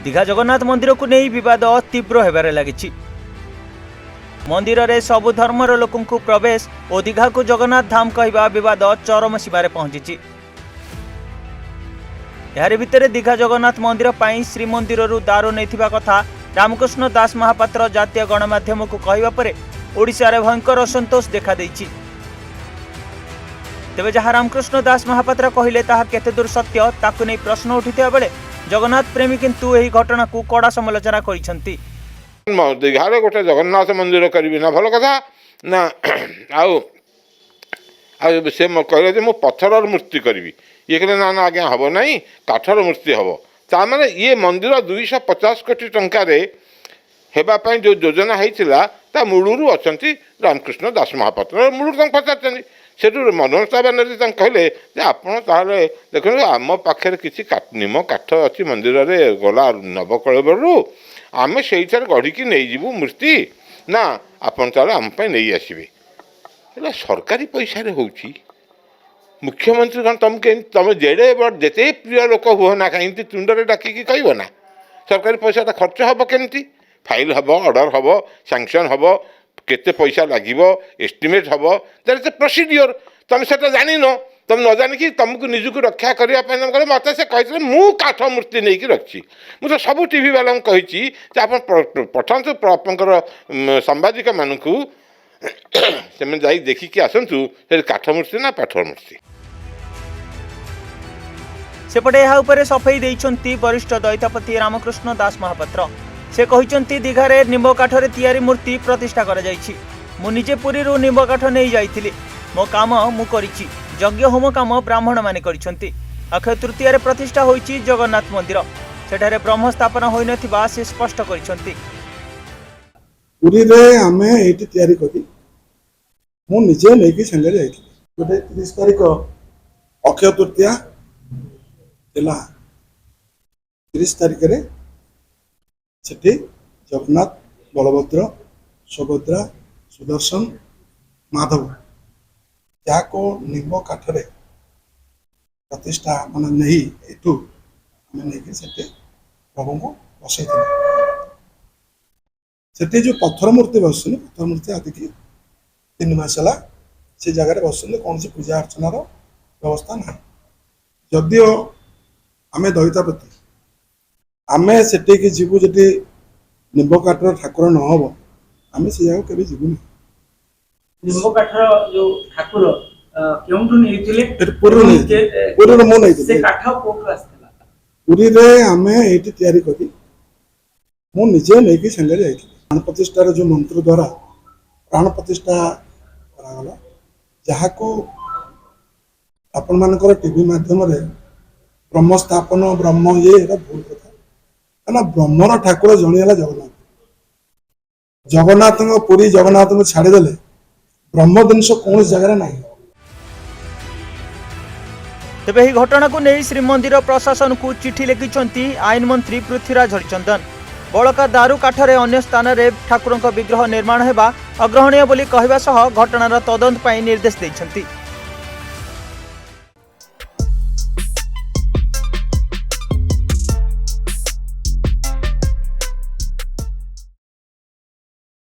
दीघा जगन्नाथ मंदिर को नहीं विवाद तीव्र होबार लगी। मंदिर रे सबु धर्मर लोकंकु प्रवेश और दीघा को जगन्नाथ धाम कहवा विवाद चरम सीमार पहुंची। यार भितर दीघा जगन्नाथ मंदिर पर श्रीमंदिर दारू नहीं कथा रामकृष्ण दास महापात्र जातीय गणमाध्यम को कहवा पर ओडिशा रे भयंकर असंतोष देखा देइछि। तेबे जहाँ रामकृष्ण दास महापात्र कहले ताहा केते दूर सत्य ताकु नहीं प्रश्न उठिथिया बेले जगन्नाथ प्रेमी किंतु एही घटना को कड़ा समालोचना करिसंती। दीघारे गोटे जगन्नाथ मंदिर करी ना भल कथा ना आउ से कहले मु पत्थर मूर्ति करी ये कहले ना ना आज्ञा हम ना काठर मूर्ति हम ताने ये मंदिर 250 कोटी टंकार हेबाई जो योजना होता ता मूलू अच्छा रामकृष्ण दास महापात्र मूलू पचार से मनोज बानर्जी कहले आपड़ देखो आम पाखे किसी निम काठ अच्छी मंदिर रे गला नवकलेबरू आम से गढ़ी नहीं जीवु मूर्ति ना आपन ताले आम नहीं आसबे सरकारी पैसा हो मुख्यमंत्री कौन तुम जेड़े जिते प्रिय लोक हुए ना कहीं तुंडे डाकिकी कह ना सरकारी पैसा खर्च हम केमती फाइल हम ऑर्डर हम सैंक्शन हम केते पैसा लगे एस्टिमेट हम दैट इज ए प्रोसीडियर तुम से जान तुम न जानिकी तुमको निजक रक्षा करने मत से कही मु काठ मूर्ति नहीं रखी मुझे तो सब टीवी वाला कही आप पठातु आपंकर सांबादिक मानू से जा देखिकी आसतु काठ मूर्ति ना पाठर मूर्ति। सेपटे यह उपरे सफाई देइछंती वरिष्ठ दैतापति रामकृष्ण दास महापात्र। से कहिछंती दीघारे निम्ब काठरे तैयारी मूर्ति प्रतिष्ठा करा जाइछि। मु निजे पुरीरू निम्ब काठ नहीं जाइथिली मो काम मु करिछि। यज्ञ होम काम ब्राह्मण माने करिछंती। अक्षय तृतीय रे प्रतिष्ठा होइछि जगन्नाथ मंदिर सेठारे ब्रह्म स्थापना होई नथिबा से स्पष्ट करिछंती। पुरी रे हमें एटी तैयारी करी मु निजे नेकी संगे जाइथिली गोटे 30 तारिख अक्षय तृतीया दिला 30 तारिख रे सेठी जगन्नाथ बलभद्र सुभद्रा सुदर्शन माधव जाको निम्ब काठरे प्रतिष्ठा मान नहीं एटू आम नहीं से प्रभु को बसई से जो पत्थर मूर्ति बस पत्थर मूर्ति आदि की 3 मास से जगह बस कौन सी पूजा अर्चनार व्यवस्था ना जदिओ आम दैतापति आम से जीवु जी निम्ब काठर ठाकुर न हम आम से जगह के जीवुन निम्ब काठर जो ठाकुर पुरी रे आम ये तैयारी करी मु निजे नहीं संगे जाइथिली प्राण प्रतिष्ठार जो मंत्र द्वारा प्राण प्रतिष्ठा करागला जहाँ को आपण मानकर टीवी माध्यम रे ब्रह्म स्थापन ब्रह्म ये भूल कथा ना ब्रह्मर ठाकुर जणीला जगन्नाथ जगन्नाथ पुरी जगन्नाथ को छाड़देले ब्रह्म जिनस कौन जगह ना। तेबे ही घटना को नहीं श्रीमंदिर प्रशासन को चिठी लिखिछंती आईन मंत्री पृथ्वीराज हरिचंदन। बड़का दारू काठरे अन्य स्थान रे ठाकुरଙ୍କ विग्रह निर्माण हेबा अग्रहणीय बोली कहबा सह घटनार तदंत पई निर्देश दैछंती।